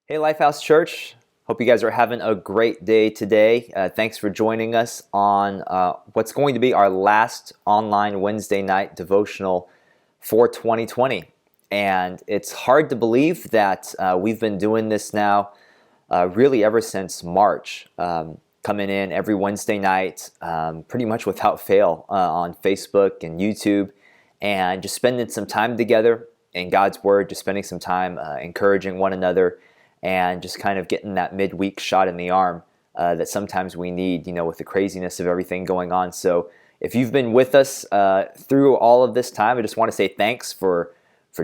Hey, Lifehouse Church. Hope you guys are having a great day today. Thanks for joining us on what's going to be our last online Wednesday night devotional for 2020. And it's hard to believe that we've been doing this now really ever since March, coming in every Wednesday night, pretty much without fail on Facebook and YouTube, and just spending some time together in God's Word, just spending some time encouraging one another, and just kind of getting that midweek shot in the arm that sometimes we need, with the craziness of everything going on. So if you've been with us through all of this time, I just want to say thanks for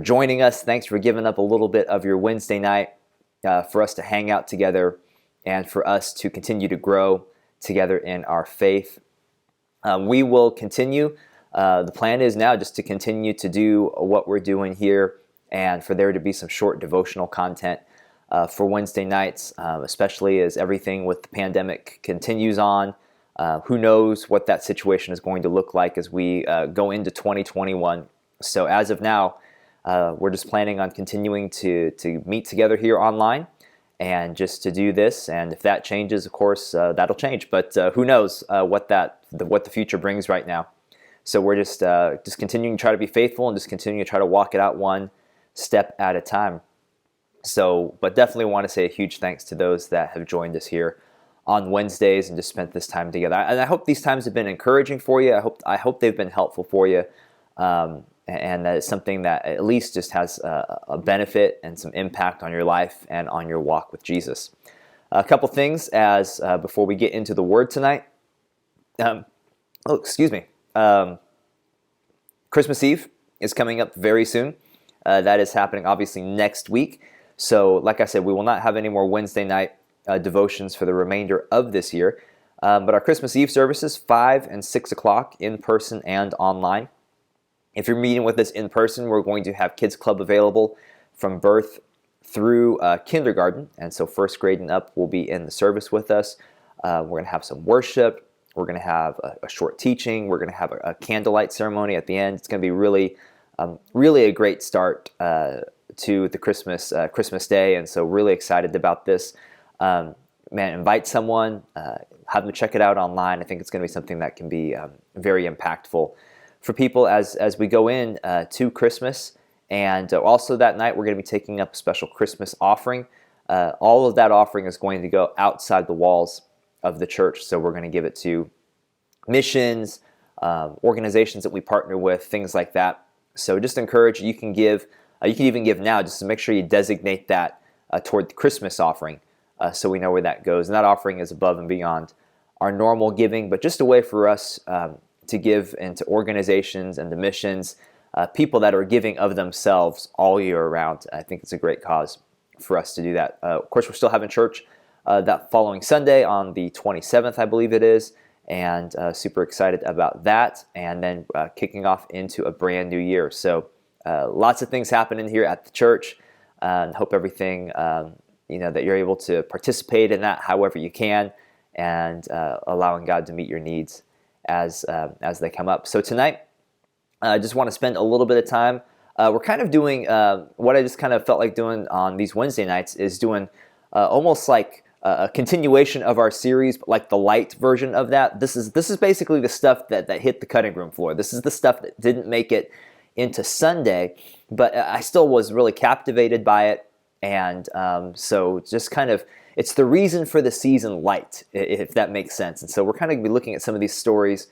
joining us. Thanks for giving up a little bit of your Wednesday night for us to hang out together and for us to continue to grow together in our faith. We will continue. The plan is now just to continue to do what we're doing here, and for there to be some short devotional content for Wednesday nights, especially as everything with the pandemic continues on. Who knows what that situation is going to look like as we go into 2021. So as of now, we're just planning on continuing to meet together here online and just to do this. And if that changes, of course, that'll change. But who knows what the future brings right now. So we're just continuing to try to be faithful and just continuing to try to walk it out one step at a time. So, but definitely want to say a huge thanks to those that have joined us here on Wednesdays and just spent this time together. And I hope these times have been encouraging for you. I hope they've been helpful for you, and that it's something that at least just has a benefit and some impact on your life and on your walk with Jesus. A couple things as before we get into the Word tonight. Christmas Eve is coming up very soon. That is happening obviously next week. So like I said, we will not have any more Wednesday night devotions for the remainder of this year. But our Christmas Eve services, 5 and 6 o'clock, in person and online. If you're meeting with us in person, we're going to have Kids Club available from birth through kindergarten. And so first grade and up will be in the service with us. We're going to have some worship. We're going to have a short teaching. We're going to have a candlelight ceremony at the end. It's going to be really a great start to the Christmas Day, and so really excited about this. Invite someone, have them check it out online. I think it's going to be something that can be very impactful for people as we go in to Christmas. And also that night, we're going to be taking up a special Christmas offering. All of that offering is going to go outside the walls of the church, so we're going to give it to missions, organizations that we partner with, things like that. So just encourage you can give. You can even give now, just to make sure you designate that toward the Christmas offering, so we know where that goes. And that offering is above and beyond our normal giving, but just a way for us to give into organizations and to missions, people that are giving of themselves all year round. I think it's a great cause for us to do that. Of course, we're still having church that following Sunday on the 27th, I believe it is, and super excited about that. And then kicking off into a brand new year. So lots of things happening here at the church, and hope everything, that you're able to participate in that however you can, and allowing God to meet your needs as they come up. So tonight, I just want to spend a little bit of time. We're kind of doing what I just kind of felt like doing on these Wednesday nights is doing almost like a continuation of our series, but like the light version of that. This is basically the stuff that hit the cutting room floor. This is the stuff that didn't make it into Sunday, but I still was really captivated by it. And so just kind of, it's the reason for the season light, if that makes sense. And so we're kind of going to be looking at some of these stories,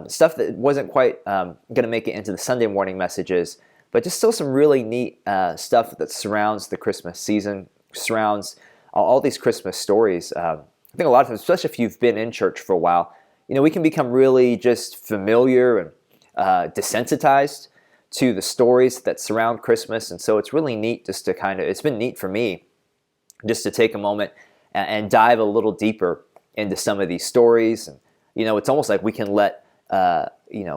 stuff that wasn't quite going to make it into the Sunday morning messages, but just still some really neat stuff that surrounds the Christmas season, surrounds all these Christmas stories. I think a lot of times, especially if you've been in church for a while, we can become really just familiar and desensitized to the stories that surround Christmas. And so it's really neat just to it's been neat for me just to take a moment and dive a little deeper into some of these stories. And, it's almost like we can let,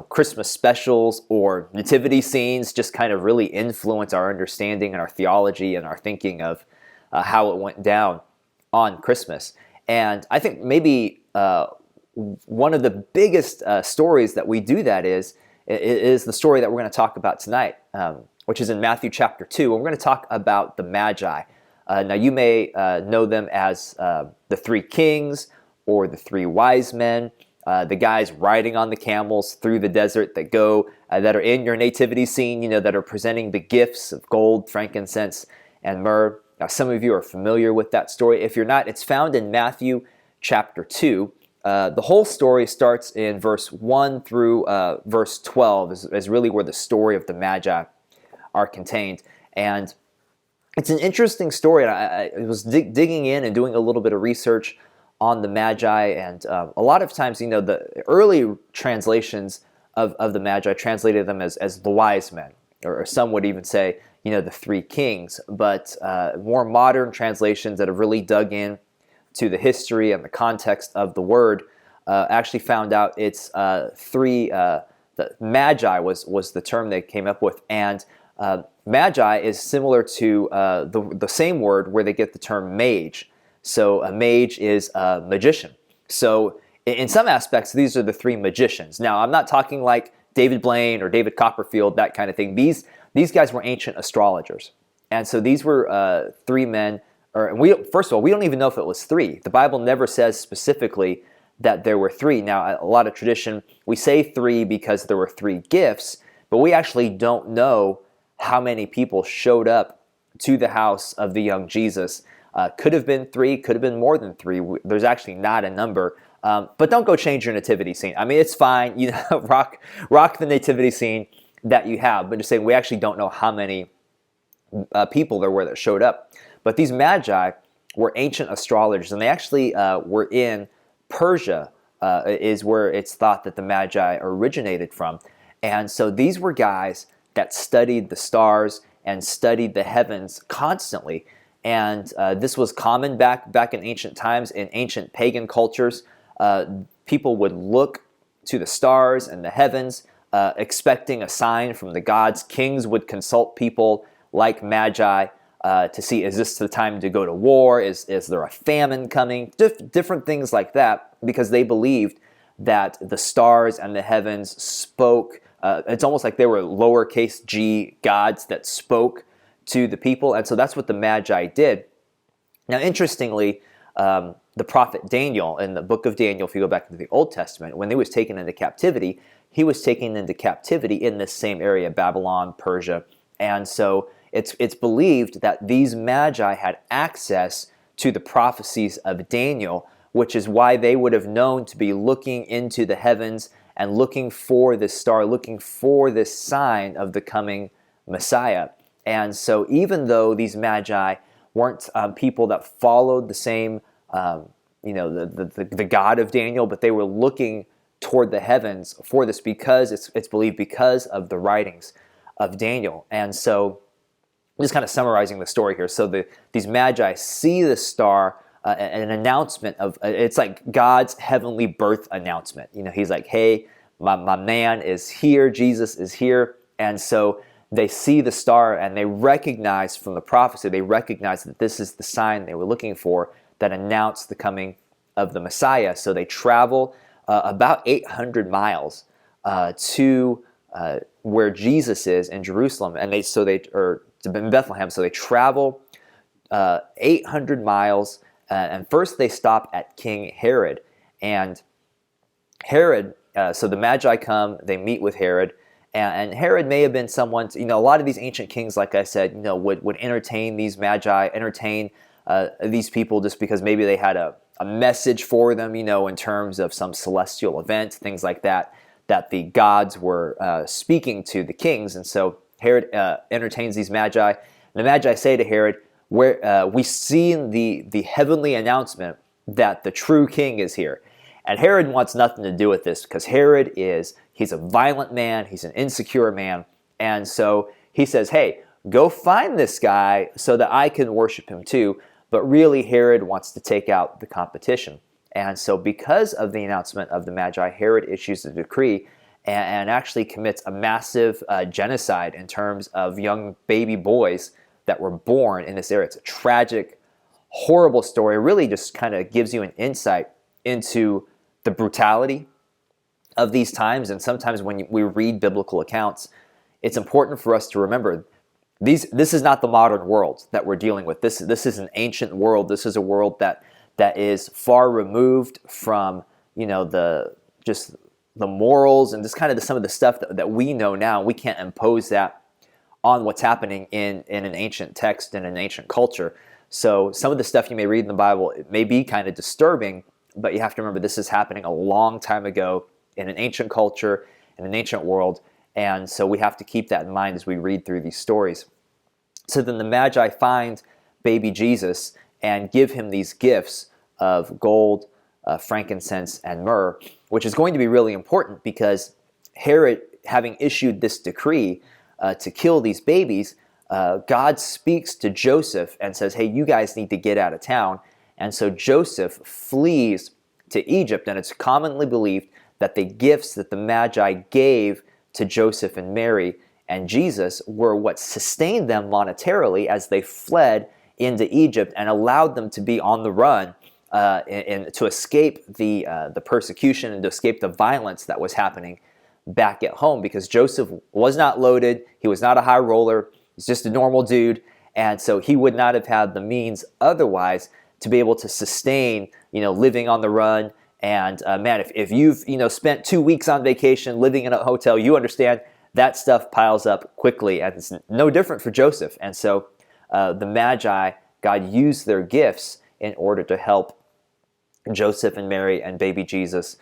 Christmas specials or nativity scenes just kind of really influence our understanding and our theology and our thinking of how it went down on Christmas. And I think maybe one of the biggest stories that we do that is the story that we're going to talk about tonight, which is in Matthew chapter 2. And we're going to talk about the Magi, Now, you may know them as the three kings or the three wise men, the guys riding on the camels through the desert that that are in your nativity scene, that are presenting the gifts of gold, frankincense, and myrrh. Now, some of you are familiar with that story. If you're not, it's found in Matthew chapter 2. The whole story starts in verse 1 through verse 12 is really where the story of the Magi are contained. And it's an interesting story. I was digging in and doing a little bit of research on the Magi, and a lot of times, the early translations of the Magi translated them as the wise men, or some would even say, the three kings. But more modern translations that have really dug in to the history and the context of the word actually found out it's three. The Magi was the term they came up with, and Magi is similar to the same word where they get the term mage. So a mage is a magician. So in some aspects, these are the three magicians. Now, I'm not talking like David Blaine or David Copperfield, that kind of thing. These guys were ancient astrologers. And so these were three men. First of all, we don't even know if it was three. The Bible never says specifically that there were three. Now, a lot of tradition, we say three because there were three gifts, but we actually don't know how many people showed up to the house of the young Jesus. Could have been three, could have been more than three. There's actually not a number. But don't go change your nativity scene. I mean, it's fine. Rock the nativity scene that you have. But just saying, we actually don't know how many people there were that showed up. But these Magi were ancient astrologers, and they actually were in Persia, is where it's thought that the Magi originated from. And so these were guys that studied the stars and studied the heavens constantly. And this was common back in ancient times. In ancient pagan cultures, people would look to the stars and the heavens, expecting a sign from the gods. Kings would consult people like Magi to see, is this the time to go to war? Is there a famine coming? Different things like that, because they believed that the stars and the heavens spoke. It's almost like they were lowercase g gods that spoke to the people. And so that's what the Magi did. Now, interestingly, the prophet Daniel, in the book of Daniel, if you go back into the Old Testament, when he was taken into captivity, he was taken into captivity in this same area, Babylon, Persia. And so it's believed that these Magi had access to the prophecies of Daniel, which is why they would have known to be looking into the heavens and looking for this star, looking for this sign of the coming Messiah. And so even though these Magi weren't people that followed the same, the God of Daniel, but they were looking toward the heavens for this, because it's believed because of the writings of Daniel. And so just kind of summarizing the story here. So these Magi see the star, an announcement of, it's like God's heavenly birth announcement. He's like, hey, my man is here, Jesus is here. And so they see the star and they recognize from the prophecy, they recognize that this is the sign they were looking for that announced the coming of the Messiah. So they travel about 800 miles to where Jesus is in Jerusalem, and in Bethlehem. So they travel 800 miles, and first they stop at King Herod. And Herod, so the Magi come, they meet with Herod. And Herod may have been someone, a lot of these ancient kings, like I said, would entertain these Magi, entertain these people just because maybe they had a message for them, in terms of some celestial event, things like that the gods were speaking to the kings. And so Herod entertains these Magi. And the Magi say to Herod, we see in the heavenly announcement that the true king is here. And Herod wants nothing to do with this, because Herod he's a violent man, he's an insecure man. And so he says, hey, go find this guy so that I can worship him too. But really, Herod wants to take out the competition. And so because of the announcement of the Magi, Herod issues a decree and actually commits a massive genocide in terms of young baby boys that were born in this area. It's a tragic, horrible story. It really just kind of gives you an insight into the brutality of these times. And sometimes when we read biblical accounts, it's important for us to remember This is not the modern world that we're dealing with. This is an ancient world. This is a world that is far removed from, the morals and just kind of some of the stuff that we know now. We can't impose that on what's happening in an ancient text, in an ancient culture. So some of the stuff you may read in the Bible, it may be kind of disturbing, but you have to remember this is happening a long time ago in an ancient culture, in an ancient world. And so we have to keep that in mind as we read through these stories. So then the Magi find baby Jesus and give him these gifts of gold, frankincense, and myrrh, which is going to be really important because Herod, having issued this decree to kill these babies, God speaks to Joseph and says, hey, you guys need to get out of town. And so Joseph flees to Egypt, and it's commonly believed that the gifts that the Magi gave to Joseph and Mary and Jesus were what sustained them monetarily as they fled into Egypt and allowed them to be on the run and to escape the persecution and to escape the violence that was happening back at home, because Joseph was not loaded, he was not a high roller, he's just a normal dude, and so he would not have had the means otherwise to be able to sustain, living on the run. And man, if you've spent 2 weeks on vacation living in a hotel, you understand that stuff piles up quickly, and it's no different for Joseph. And so the Magi, God used their gifts in order to help Joseph and Mary and baby Jesus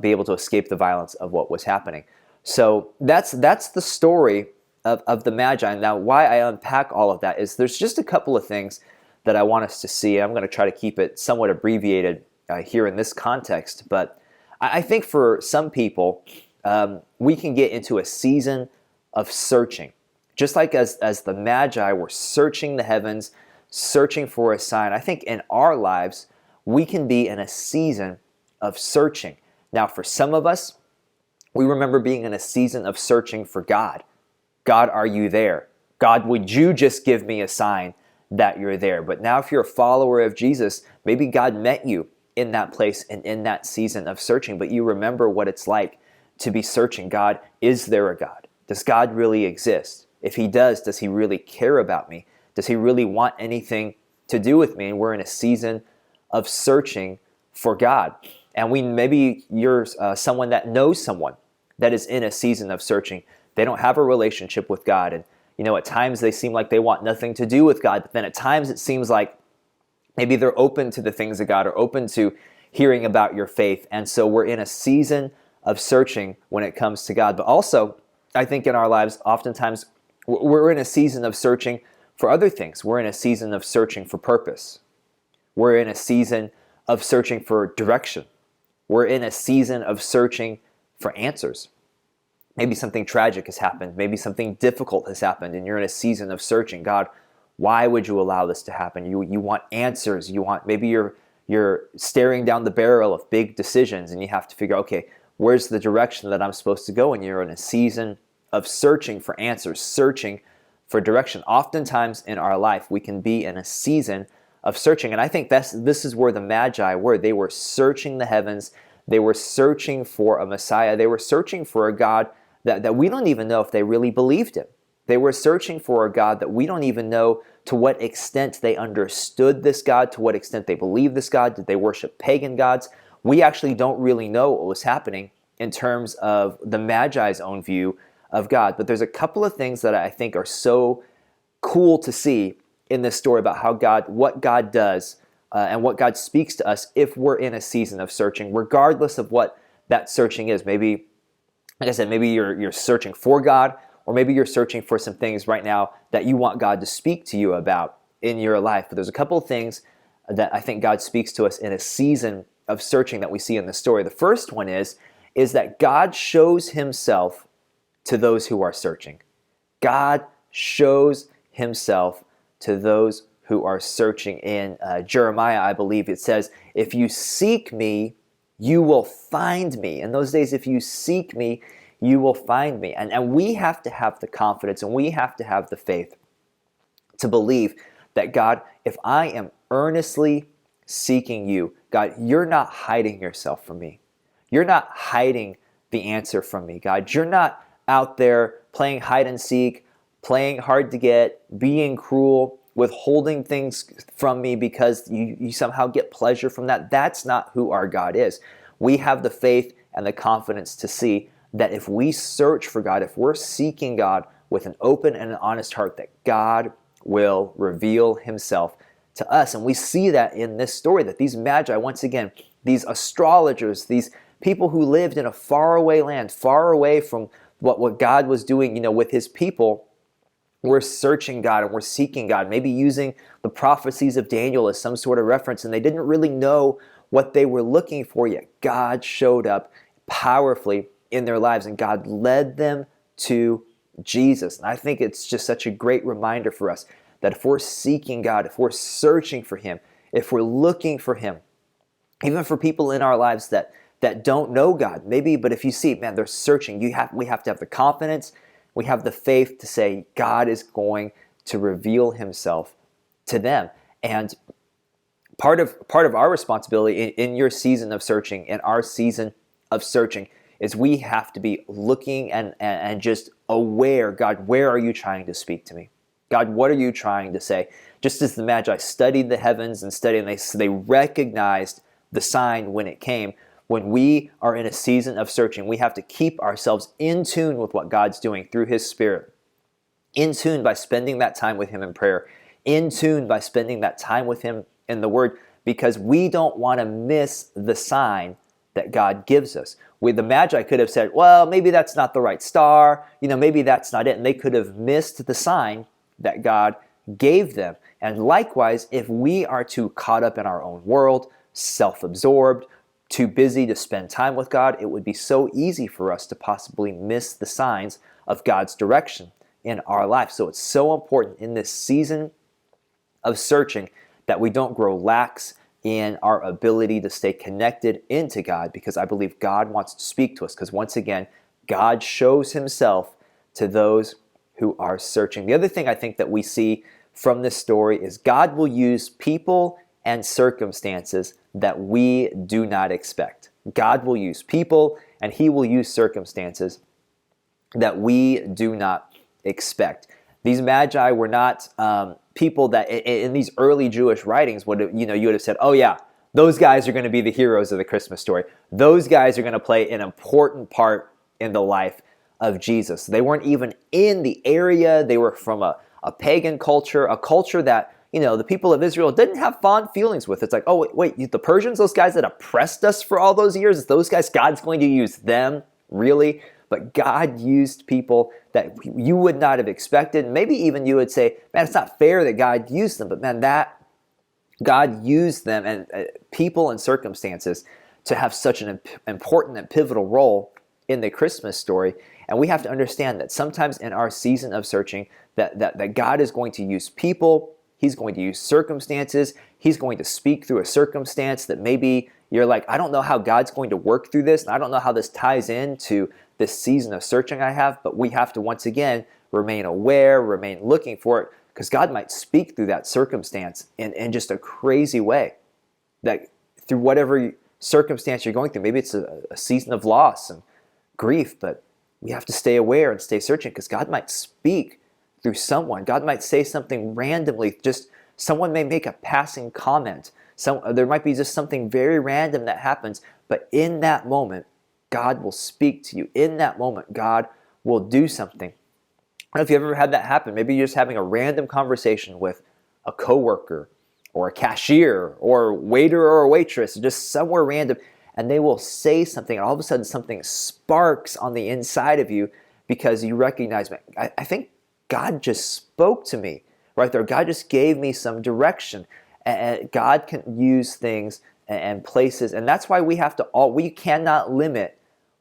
be able to escape the violence of what was happening. So that's the story of the Magi. Now, why I unpack all of that is there's just a couple of things that I want us to see. I'm going to try to keep it somewhat abbreviated here in this context, but I think for some people, we can get into a season of searching. Just like as the Magi were searching the heavens, searching for a sign, I think in our lives, we can be in a season of searching. Now, for some of us, we remember being in a season of searching for God. God, are you there? God, would you just give me a sign that you're there? But now if you're a follower of Jesus, maybe God met you in that place and in that season of searching, but you remember what it's like to be searching. God, is there a God? Does God really exist? If he does he really care about me? Does he really want anything to do with me? And we're in a season of searching for God. And maybe you're someone that knows someone that is in a season of searching. They don't have a relationship with God. And, at times they seem like they want nothing to do with God. But then at times it seems like maybe they're open to the things of God or open to hearing about your faith. And so we're in a season of searching when it comes to God. But also, I think in our lives, oftentimes we're in a season of searching for other things. We're in a season of searching for purpose. We're in a season of searching for direction. We're in a season of searching for answers. Maybe something tragic has happened. Maybe something difficult has happened, and you're in a season of searching. God, why would you allow this to happen? You want answers. Maybe you're staring down the barrel of big decisions, and you have to figure, okay, where's the direction that I'm supposed to go? And you're in a season of searching for answers, searching for direction. Oftentimes in our life, we can be in a season of searching. And I think this is where the Magi were. They were searching the heavens. They were searching for a Messiah. They were searching for a God that we don't even know if they really believed in. They were searching for a God that we don't even know to what extent they understood this God, to what extent they believed this God. Did they worship pagan gods? We actually don't really know what was happening in terms of the Magi's own view of God. But there's a couple of things that I think are so cool to see in this story about what God does and what God speaks to us if we're in a season of searching, regardless of what that searching is. Maybe, like I said, maybe you're searching for God, or maybe you're searching for some things right now that you want God to speak to you about in your life. But there's a couple of things that I think God speaks to us in a season of searching that we see in the story. The first one is that God shows himself to those who are searching. God shows himself to those who are searching. In Jeremiah, I believe it says, if you seek me, you will find me. In those days, if you seek me, you will find me. And we have to have the confidence and we have to have the faith to believe that, God, if I am earnestly seeking you, God, you're not hiding yourself from me. You're not hiding the answer from me, God. You're not out there playing hide and seek, playing hard to get, being cruel, withholding things from me because you somehow get pleasure from that. That's not who our God is. We have the faith and the confidence to see that if we search for God, if we're seeking God with an open and an honest heart, that God will reveal himself to us. And we see that in this story, that these magi, once again, these astrologers, these people who lived in a faraway land, far away from what God was doing, with his people, we're searching God and we're seeking God, maybe using the prophecies of Daniel as some sort of reference, and they didn't really know what they were looking for yet. God showed up powerfully in their lives, and God led them to Jesus. And I think it's just such a great reminder for us that if we're seeking God, if we're searching for him, if we're looking for him, even for people in our lives that don't know God, maybe, but if you see, man, they're searching, we have to have the confidence, we have the faith to say God is going to reveal himself to them. And part of our responsibility in your season of searching, in our season of searching, is we have to be looking and just aware, God, where are you trying to speak to me? God, what are you trying to say? Just as the Magi studied the heavens and studied, and they recognized the sign when it came. When we are in a season of searching, we have to keep ourselves in tune with what God's doing through his Spirit, in tune by spending that time with him in prayer, in tune by spending that time with him in the Word, because we don't want to miss the sign that God gives us. The Magi could have said, well, maybe that's not the right star, maybe that's not it, and they could have missed the sign that God gave them. And likewise, if we are too caught up in our own world, self-absorbed, too busy to spend time with God, it would be so easy for us to possibly miss the signs of God's direction in our life. So it's so important in this season of searching that we don't grow lax in our ability to stay connected into God, because I believe God wants to speak to us, because once again, God shows himself to those who are searching. The other thing I think that we see from this story is God will use people and circumstances that we do not expect. God will use people and he will use circumstances that we do not expect. These magi were not people that in these early Jewish writings would you would have said, oh yeah, those guys are going to be the heroes of the Christmas story. Those guys are going to play an important part in the life of Jesus. They weren't even in the area. They were from a pagan culture, a culture that the people of Israel didn't have fond feelings with. It's like, oh, wait, the Persians, those guys that oppressed us for all those years, those guys, God's going to use them? Really? But God used people that you would not have expected. Maybe even you would say, man, it's not fair that God used them. But man, that God used them and people and circumstances to have such an important and pivotal role in the Christmas story. And we have to understand that sometimes in our season of searching, that God is going to use people, he's going to use circumstances, he's going to speak through a circumstance that maybe you're like, I don't know how God's going to work through this, and I don't know how this ties into this season of searching I have, but we have to once again remain aware, remain looking for it, because God might speak through that circumstance in just a crazy way. That through whatever circumstance you're going through, maybe it's a season of loss and grief, but we have to stay aware and stay searching, because God might speak through someone. God might say something randomly. Just someone may make a passing comment. There might be just something very random that happens, but in that moment, God will speak to you. In that moment, God will do something. I don't know if you've ever had that happen. Maybe you're just having a random conversation with a coworker or a cashier or a waiter or a waitress, just somewhere random, and they will say something, and all of a sudden something sparks on the inside of you because you recognize, I think God just spoke to me right there. God just gave me some direction. And God can use things and places, and that's why we cannot limit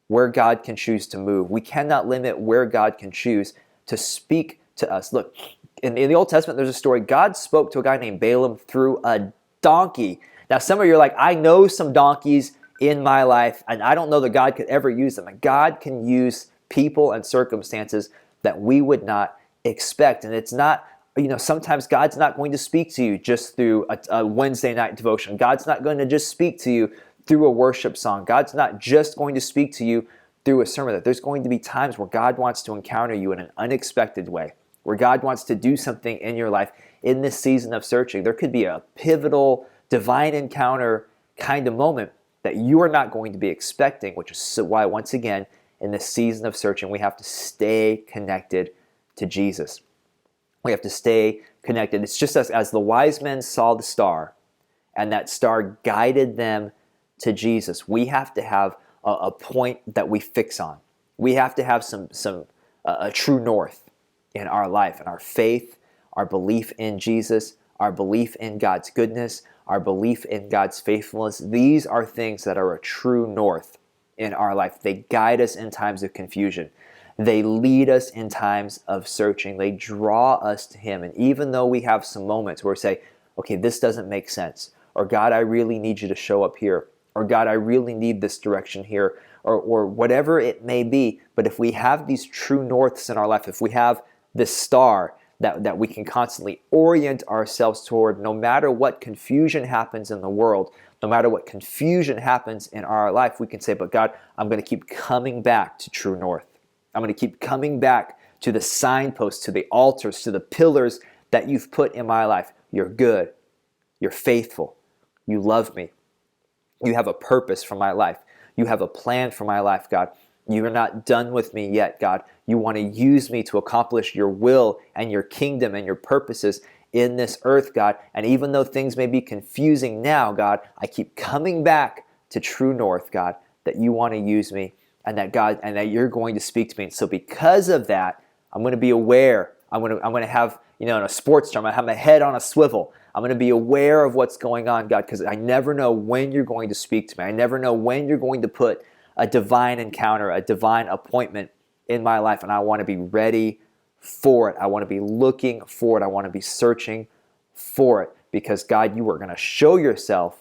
where God can choose to move. We cannot limit where God can choose to speak to us. Look, in the Old Testament, there's a story. God spoke to a guy named Balaam through a donkey. Now, some of you are like, I know some donkeys in my life, and I don't know that God could ever use them. And God can use people and circumstances that we would not expect. And it's not, sometimes God's not going to speak to you just through a Wednesday night devotion. God's not going to just speak to you through a worship song. God's not just going to speak to you through a sermon. That there's going to be times where God wants to encounter you in an unexpected way. where God wants to do something in your life in this season of searching. There could be a pivotal divine encounter kind of moment that you are not going to be expecting, which is why, once again, in this season of searching, we have to stay connected to Jesus. We have to stay connected. It's just as the wise men saw the star, and that star guided them to Jesus. We have to have a point that we fix on. We have to have a true north in our life, and our faith, our belief in Jesus, our belief in God's goodness, our belief in God's faithfulness. These are things that are a true north in our life. They guide us in times of confusion. They lead us in times of searching. They draw us to Him. And even though we have some moments where we say, okay, this doesn't make sense, or God, I really need you to show up here, or God, I really need this direction here, or whatever it may be. But if we have these true norths in our life, if we have this star that we can constantly orient ourselves toward, no matter what confusion happens in the world, no matter what confusion happens in our life, we can say, but God, I'm going to keep coming back to true north. I'm going to keep coming back to the signposts, to the altars, to the pillars that you've put in my life. You're good. You're faithful. You love me. You have a purpose for my life. You have a plan for my life, God. You are not done with me yet, God. You want to use me to accomplish your will and your kingdom and your purposes in this earth, God. And even though things may be confusing now, God, I keep coming back to true north, God, that you want to use me, and that God, and that you're going to speak to me. And so because of that, I'm going to be aware. I'm going to have, in a sports term, I have my head on a swivel. I'm going to be aware of what's going on, God, because I never know when you're going to speak to me. I never know when you're going to put a divine encounter, a divine appointment in my life, and I want to be ready for it. I want to be looking for it. I want to be searching for it, because God, you are going to show yourself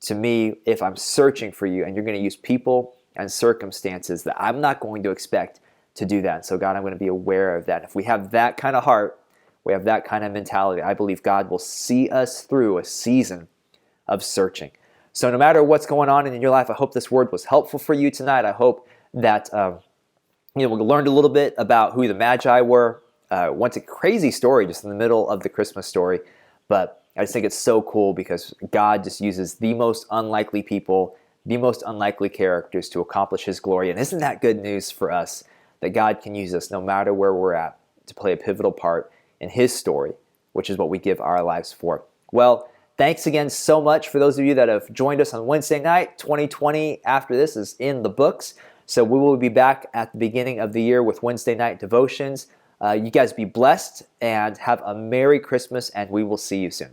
to me if I'm searching for you, and you're going to use people and circumstances that I'm not going to expect to do that. So God, I'm going to be aware of that. If we have that kind of heart, we have that kind of mentality, I believe God will see us through a season of searching. So no matter what's going on in your life, I hope this word was helpful for you tonight. I hope that we learned a little bit about who the Magi were. Went a crazy story just in the middle of the Christmas story, but I just think it's so cool because God just uses the most unlikely people, the most unlikely characters to accomplish His glory. And isn't that good news for us, that God can use us no matter where we're at to play a pivotal part in His story, which is what we give our lives for. Well, thanks again so much for those of you that have joined us on Wednesday night. 2020 after this is in the books. So we will be back at the beginning of the year with Wednesday night devotions. You guys be blessed and have a Merry Christmas, and we will see you soon.